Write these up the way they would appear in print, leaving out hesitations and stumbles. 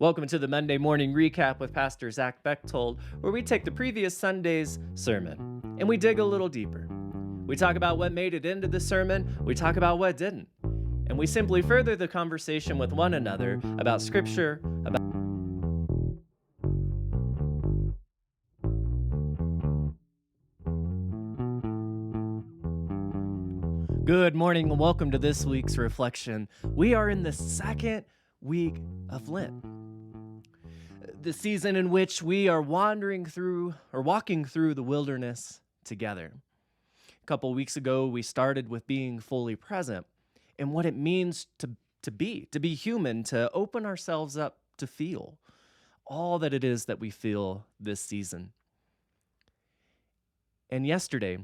Welcome to the Monday morning recap with Pastor Zach Bechtold, where we take the previous Sunday's sermon and we dig a little deeper. We talk about what made it into the sermon, we talk about what didn't, and we simply further the conversation with one another about Scripture, about Good morning and welcome to this week's reflection. We are in the second week of Lent, the season in which we are walking through the wilderness together. A couple weeks ago, we started with being fully present and what it means to be human, to open ourselves up to feel all that it is that we feel this season. And yesterday,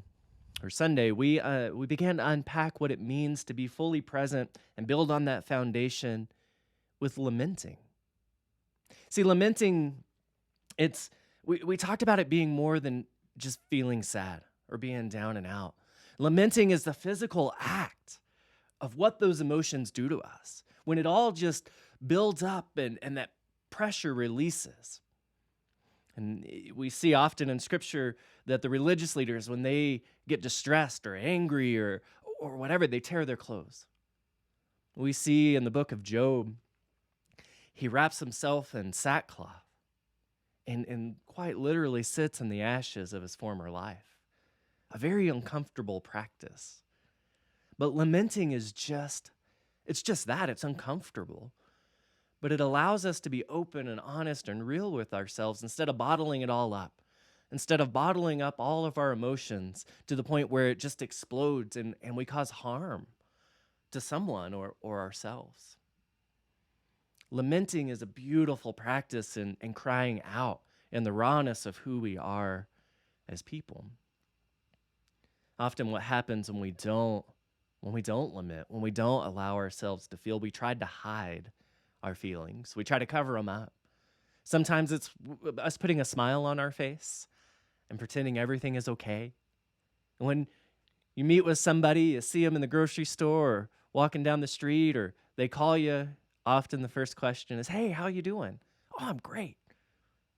or Sunday, we began to unpack what it means to be fully present and build on that foundation with lamenting. See, lamenting, we talked about it being more than just feeling sad or being down and out. Lamenting is the physical act of what those emotions do to us when it all just builds up and that pressure releases. And we see often in Scripture that the religious leaders, when they get distressed or angry or whatever, they tear their clothes. We see in the book of Job, he wraps himself in sackcloth and quite literally sits in the ashes of his former life. A very uncomfortable practice. But lamenting is just that, it's uncomfortable. But it allows us to be open and honest and real with ourselves instead of bottling it all up, instead of bottling up all of our emotions to the point where it just explodes and we cause harm to someone or ourselves. Lamenting is a beautiful practice in crying out in the rawness of who we are as people. Often what happens when we don't lament, when we don't allow ourselves to feel, we try to hide our feelings. We try to cover them up. Sometimes it's us putting a smile on our face and pretending everything is okay. And when you meet with somebody, you see them in the grocery store or walking down the street, or they call you, often the first question is, "Hey, how you doing?" "Oh, I'm great."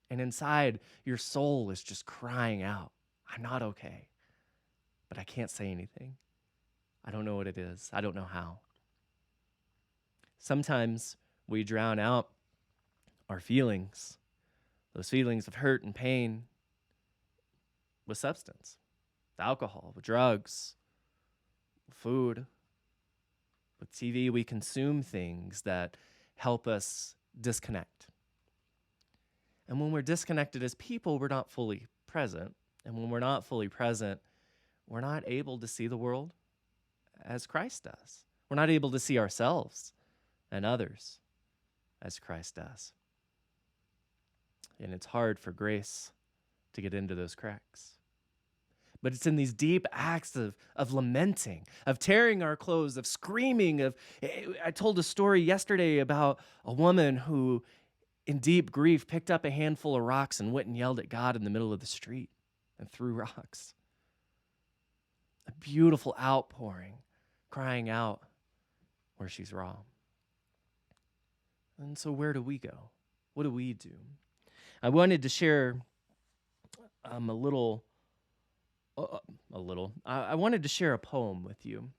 And inside, your soul is just crying out, "I'm not okay, but I can't say anything. I don't know what it is. I don't know how." Sometimes we drown out our feelings, those feelings of hurt and pain, with substance, with alcohol, with drugs, with food. With TV, we consume things that help us disconnect. And when we're disconnected as people, we're not fully present. And when we're not fully present, we're not able to see the world as Christ does. We're not able to see ourselves and others as Christ does. And it's hard for grace to get into those cracks. But it's in these deep acts of lamenting, of tearing our clothes, of screaming. I told a story yesterday about a woman who, in deep grief, picked up a handful of rocks and went and yelled at God in the middle of the street and threw rocks. A beautiful outpouring, crying out where she's raw. And so where do we go? What do we do? I wanted to share I wanted to share a poem with you.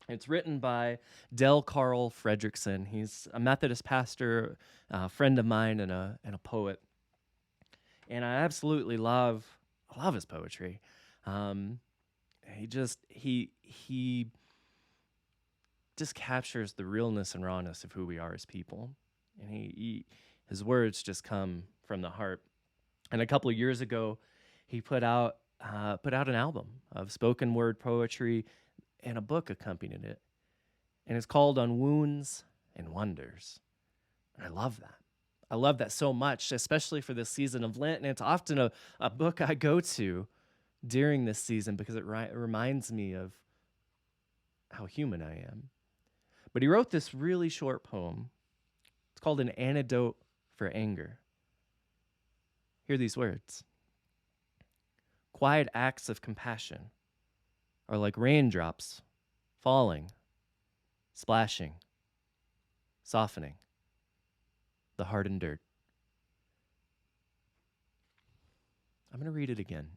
It's written by Del Carl Fredrickson. He's a Methodist pastor, a friend of mine, and a poet. And I absolutely love his poetry. He just captures the realness and rawness of who we are as people. And his words just come from the heart. And a couple of years ago, he put out an album of spoken word poetry, and a book accompanied it. And it's called On Wounds and Wonders. And I love that. I love that so much, especially for this season of Lent. And it's often a book I go to during this season because it reminds me of how human I am. But he wrote this really short poem. It's called An Antidote for Anger. Hear these words. Quiet acts of compassion are like raindrops falling, splashing, softening. the hardened dirt. I'm going to read it again.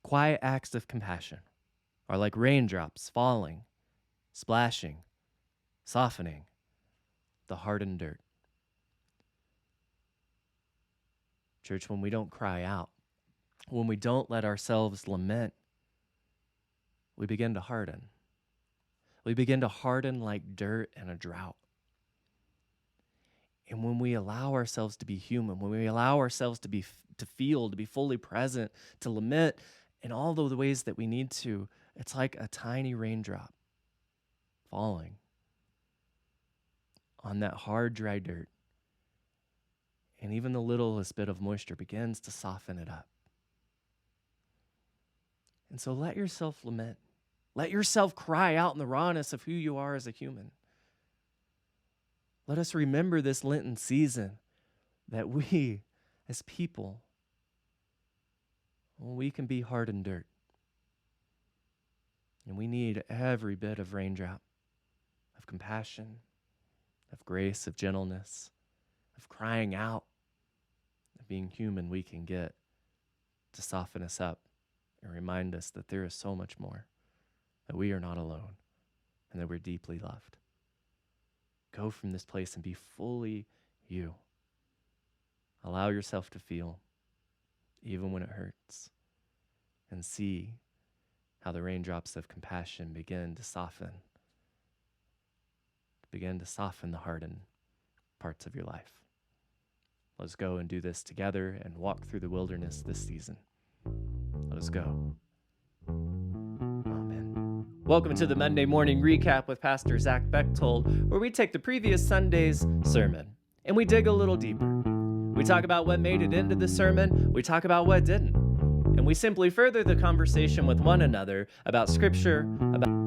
Quiet acts of compassion are like raindrops falling, splashing, softening the hardened dirt. Church, when we don't cry out, when we don't let ourselves lament, we begin to harden. We begin to harden like dirt in a drought. And when we allow ourselves to be human, when we allow ourselves to feel, to be fully present, to lament in all the ways that we need to, it's like a tiny raindrop falling on that hard, dry dirt. And even the littlest bit of moisture begins to soften it up. And so let yourself lament. Let yourself cry out in the rawness of who you are as a human. Let us remember this Lenten season that we, as people, well, we can be hardened dirt. And we need every bit of raindrop, of compassion, of grace, of gentleness, of crying out, of being human we can get to soften us up and remind us that there is so much more, that we are not alone, and that we're deeply loved. Go from this place and be fully you. Allow yourself to feel, even when it hurts, and see how the raindrops of compassion begin to soften the hardened parts of your life. Let's go and do this together and walk through the wilderness this season. Let us go. Amen. Welcome to the Monday Morning Recap with Pastor Zach Bechtold, where we take the previous Sunday's sermon and we dig a little deeper. We talk about what made it into the sermon, we talk about what didn't, and we simply further the conversation with one another about Scripture, about